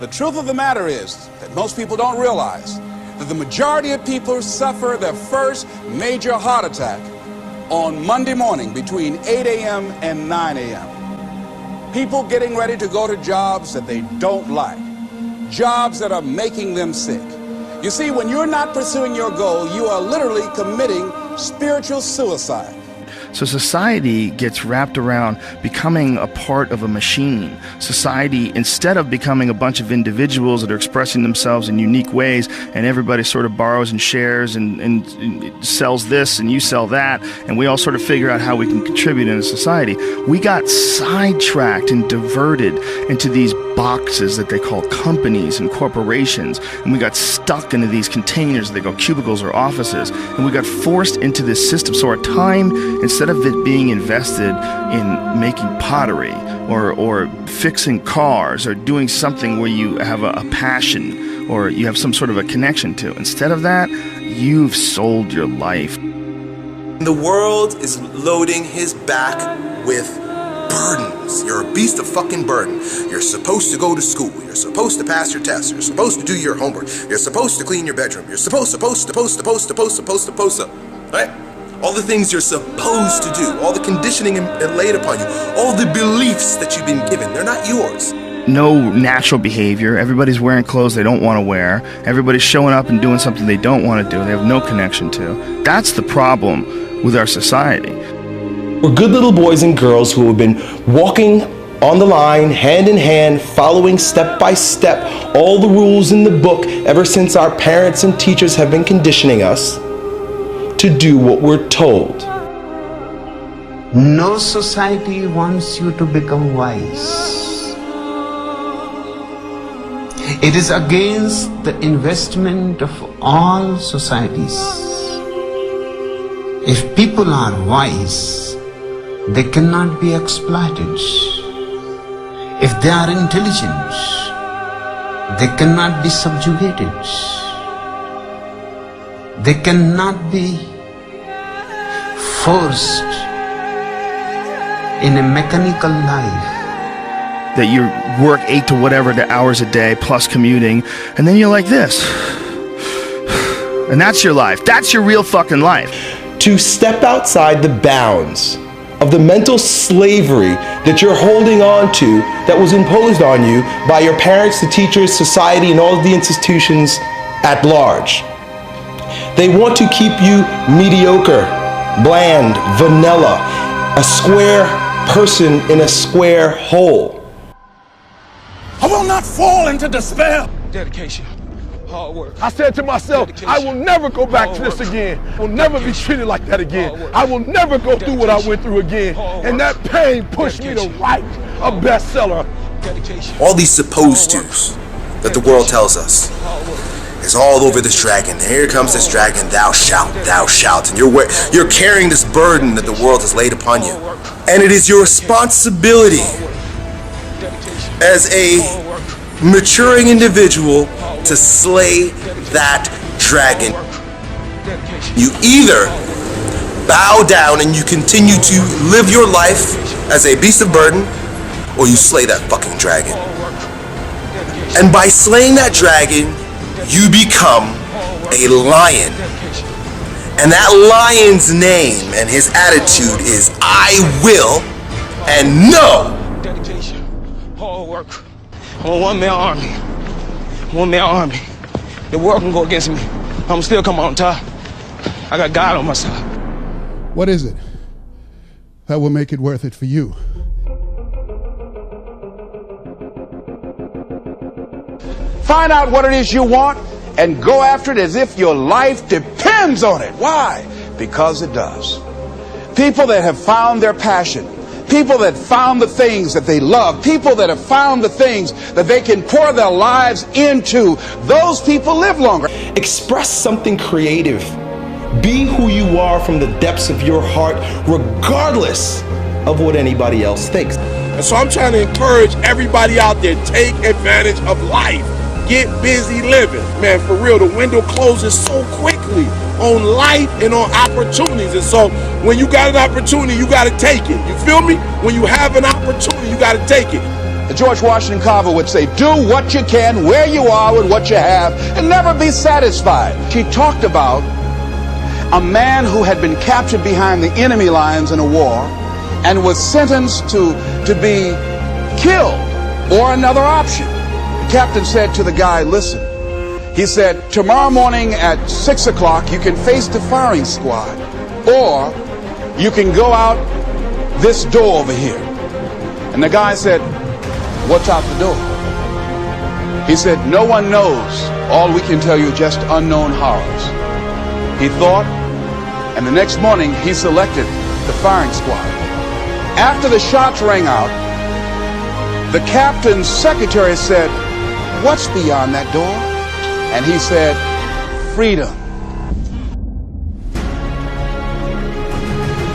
The truth of the matter is that most people don't realize that the majority of people suffer their first major heart attack on Monday morning between 8 a.m. and 9 a.m. People getting ready to go to jobs that they don't like, jobs that are making them sick. You see, when you're not pursuing your goal, you are literally committing spiritual suicide. So society gets wrapped around becoming a part of a machine. Society, instead of becoming a bunch of individuals that are expressing themselves in unique ways, and everybody sort of borrows and shares and sells this and you sell that, and we all sort of figure out how we can contribute in a society, we got sidetracked and diverted into these boxes that they call companies and corporations, and we got stuck into these containers that they call cubicles or offices, and we got forced into this system. So our time, instead of it being invested in making pottery or fixing cars or doing something where you have a passion or you have some sort of a connection to, instead of that, you've sold your life. The world is loading his back with burdens. You're a beast of fucking burden. You're supposed to go to school. You're supposed to pass your tests. You're supposed to do your homework. You're supposed to clean your bedroom. You're supposed to, right? All the things you're supposed to do, all the conditioning laid upon you, all the beliefs that you've been given, they're not yours. No natural behavior. Everybody's wearing clothes they don't want to wear. Everybody's showing up and doing something they don't want to do. They have no connection to. That's the problem with our society. We're good little boys and girls who have been walking on the line, hand in hand, following step by step all the rules in the book ever since our parents and teachers have been conditioning us to do what we're told. No society wants you to become wise. It is against the investment of all societies. If people are wise, they cannot be exploited. If they are intelligent, they cannot be subjugated. They cannot be forced in a mechanical life. That you work 8 to whatever the hours a day plus commuting, and then you're like this. And that's your life. That's your real fucking life. To step outside the bounds of the mental slavery that you're holding on to that was imposed on you by your parents, the teachers, society, and all of the institutions at large. They want to keep you mediocre, bland, vanilla, a square person in a square hole. I will not fall into despair. Dedication, hard work. I said to myself, I will never go back to this again. I will never be treated like that again. I will never go through what I went through again. And that pain pushed me to write a bestseller. All these supposed tos that the world tells us is all over this dragon. Here comes this dragon, thou shalt, and you're carrying this burden that the world has laid upon you. And it is your responsibility as a maturing individual to slay that dragon. You either bow down and you continue to live your life as a beast of burden, or you slay that fucking dragon. And by slaying that dragon, you become a lion. And that lion's name and his attitude is I will and no. Dedication, hard work. I'm a one-man army. One-man army. The world can go against me. I'm still come on top. I got God on my side. What is it that will make it worth it for you? Find out what it is you want and go after it as if your life depends on it. Why? Because it does. People that have found their passion, people that found the things that they love, people that have found the things that they can pour their lives into, those people live longer. Express something creative. Be who you are from the depths of your heart, regardless of what anybody else thinks. And so I'm trying to encourage everybody out there, take advantage of life. Get busy living. Man, for real, the window closes so quickly on life and on opportunities. And so when you got an opportunity, you got to take it. You feel me? When you have an opportunity, you got to take it. George Washington Carver would say, do what you can, where you are, with what you have, and never be satisfied. She talked about a man who had been captured behind the enemy lines in a war and was sentenced to be killed or another option. The captain said to the guy, listen, he said, tomorrow morning at 6 o'clock you can face the firing squad, or you can go out this door over here. And the guy said, what's out the door? He said, no one knows. All we can tell you just unknown horrors. He thought, and the next morning he selected the firing squad. After the shots rang out, the captain's secretary said, what's beyond that door? And he said, freedom.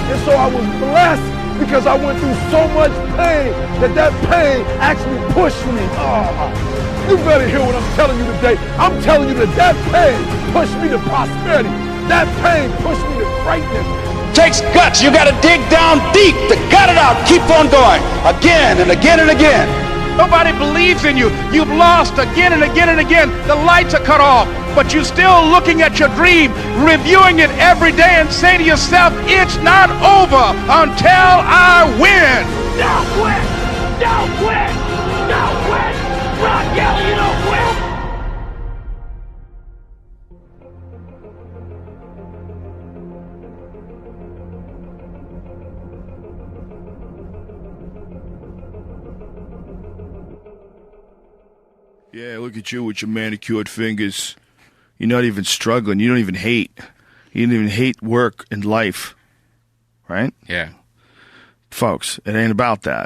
And so I was blessed because I went through so much pain that pain actually pushed me. Oh, you better hear what I'm telling you today. I'm telling you that pain pushed me to prosperity. That pain pushed me to greatness. Takes guts. You got to dig down deep to gut it out. Keep on going again and again and again. Nobody believes in you. You've lost again and again and again. The lights are cut off, but you're still looking at your dream, reviewing it every day and say to yourself, it's not over until I win. Don't quit! Don't quit! Don't quit! Ron Kelly, you don't quit! Yeah, look at you with your manicured fingers. You're not even struggling. You don't even hate. You don't even hate work and life. Right? Yeah. Folks, it ain't about that.